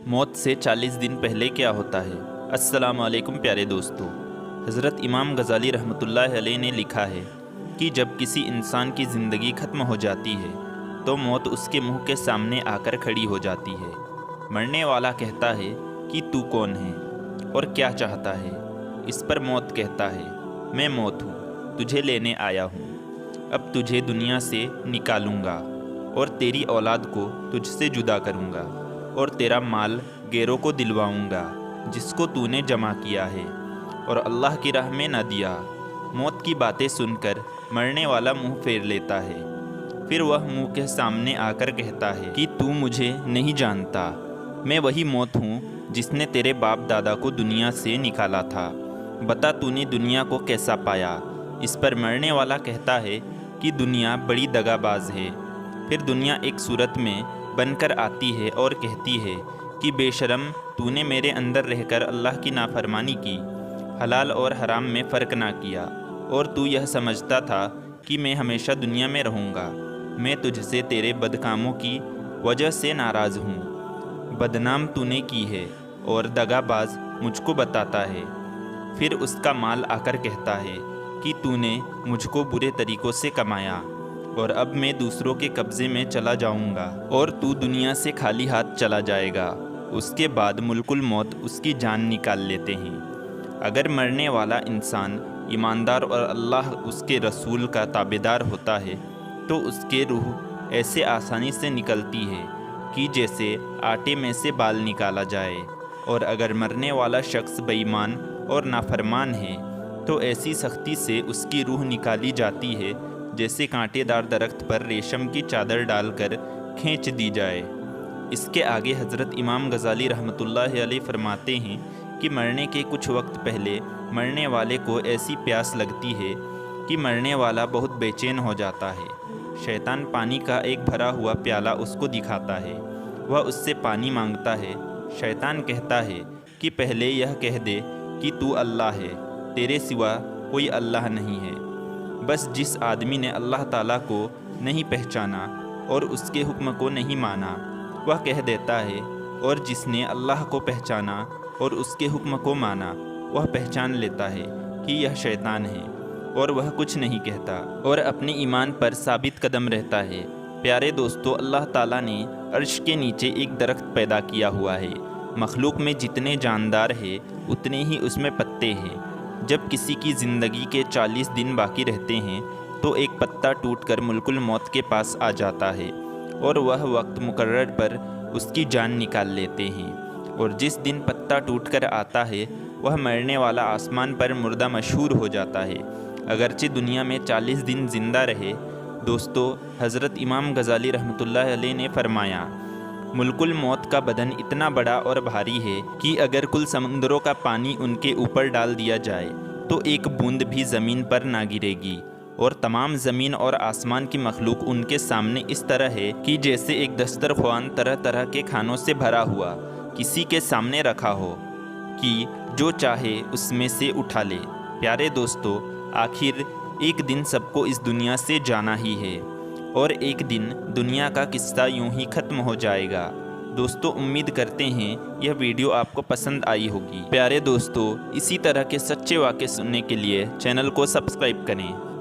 موت سے 40 دن پہلے کیا ہوتا ہے؟ السلام علیکم پیارے دوستو۔ حضرت امام غزالی رحمۃ اللہ علیہ نے لکھا ہے کہ جب کسی انسان کی زندگی ختم ہو جاتی ہے تو موت اس کے منہ کے سامنے آ کر کھڑی ہو جاتی ہے۔ مرنے والا کہتا ہے کہ تو کون ہے اور کیا چاہتا ہے؟ اس پر موت کہتا ہے، میں موت ہوں، تجھے لینے آیا ہوں، اب تجھے دنیا سے نکالوں گا اور تیری اولاد کو تجھ سے جدا کروں گا اور تیرا مال غیروں کو دلواؤں گا جس کو تو نے جمع کیا ہے اور اللہ کی راہ میں نہ دیا۔ موت کی باتیں سن کر مرنے والا منہ پھیر لیتا ہے، پھر وہ منہ کے سامنے آ کر کہتا ہے کہ تو مجھے نہیں جانتا، میں وہی موت ہوں جس نے تیرے باپ دادا کو دنیا سے نکالا تھا، بتا تو نے دنیا کو کیسا پایا؟ اس پر مرنے والا کہتا ہے کہ دنیا بڑی دغا باز ہے۔ پھر دنیا ایک صورت میں بن کر آتی ہے اور کہتی ہے کہ بے شرم، تو نے میرے اندر رہ کر اللہ کی نافرمانی کی، حلال اور حرام میں فرق نہ کیا، اور تو یہ سمجھتا تھا کہ میں ہمیشہ دنیا میں رہوں گا۔ میں تجھ سے تیرے بدکاموں کی وجہ سے ناراض ہوں، بدنام تو نے کی ہے اور دغا باز مجھ کو بتاتا ہے۔ پھر اس کا مال آ کر کہتا ہے کہ تو نے مجھ کو برے طریقوں سے کمایا اور اب میں دوسروں کے قبضے میں چلا جاؤں گا اور تو دنیا سے خالی ہاتھ چلا جائے گا۔ اس کے بعد ملک الموت اس کی جان نکال لیتے ہیں۔ اگر مرنے والا انسان ایماندار اور اللہ اس کے رسول کا تابعدار ہوتا ہے تو اس کے روح ایسے آسانی سے نکلتی ہے کہ جیسے آٹے میں سے بال نکالا جائے، اور اگر مرنے والا شخص بے ایمان اور نافرمان ہے تو ایسی سختی سے اس کی روح نکالی جاتی ہے جیسے کانٹے دار درخت پر ریشم کی چادر ڈال کر کھینچ دی جائے۔ اس کے آگے حضرت امام غزالی رحمۃ اللہ علیہ فرماتے ہیں کہ مرنے کے کچھ وقت پہلے مرنے والے کو ایسی پیاس لگتی ہے کہ مرنے والا بہت بے چین ہو جاتا ہے۔ شیطان پانی کا ایک بھرا ہوا پیالہ اس کو دکھاتا ہے، وہ اس سے پانی مانگتا ہے۔ شیطان کہتا ہے کہ پہلے یہ کہہ دے کہ تو اللہ ہے، تیرے سوا کوئی اللہ نہیں ہے۔ بس جس آدمی نے اللہ تعالیٰ کو نہیں پہچانا اور اس کے حکم کو نہیں مانا وہ کہہ دیتا ہے، اور جس نے اللہ کو پہچانا اور اس کے حکم کو مانا وہ پہچان لیتا ہے کہ یہ شیطان ہے، اور وہ کچھ نہیں کہتا اور اپنے ایمان پر ثابت قدم رہتا ہے۔ پیارے دوستو، اللہ تعالیٰ نے عرش کے نیچے ایک درخت پیدا کیا ہوا ہے۔ مخلوق میں جتنے جاندار ہیں اتنے ہی اس میں پتے ہیں۔ جب کسی کی زندگی کے 40 دن باقی رہتے ہیں تو ایک پتا ٹوٹ کر ملک الموت کے پاس آ جاتا ہے اور وہ وقت مقرر پر اس کی جان نکال لیتے ہیں، اور جس دن پتا ٹوٹ کر آتا ہے وہ مرنے والا آسمان پر مردہ مشہور ہو جاتا ہے، اگرچہ دنیا میں 40 دن زندہ رہے۔ دوستو، حضرت امام غزالی رحمۃ اللہ علیہ نے فرمایا، ملک الموت کا بدن اتنا بڑا اور بھاری ہے کہ اگر کل سمندروں کا پانی ان کے اوپر ڈال دیا جائے تو ایک بوند بھی زمین پر نہ گرے گی، اور تمام زمین اور آسمان کی مخلوق ان کے سامنے اس طرح ہے کہ جیسے ایک دسترخوان طرح طرح کے کھانوں سے بھرا ہوا کسی کے سامنے رکھا ہو کہ جو چاہے اس میں سے اٹھا لے۔ پیارے دوستو، آخر ایک دن سب کو اس دنیا سے جانا ہی ہے، اور ایک دن دنیا کا قصہ یوں ہی ختم ہو جائے گا۔ دوستو، امید کرتے ہیں یہ ویڈیو آپ کو پسند آئی ہوگی۔ پیارے دوستو، اسی طرح کے سچے واقعے سننے کے لیے چینل کو سبسکرائب کریں۔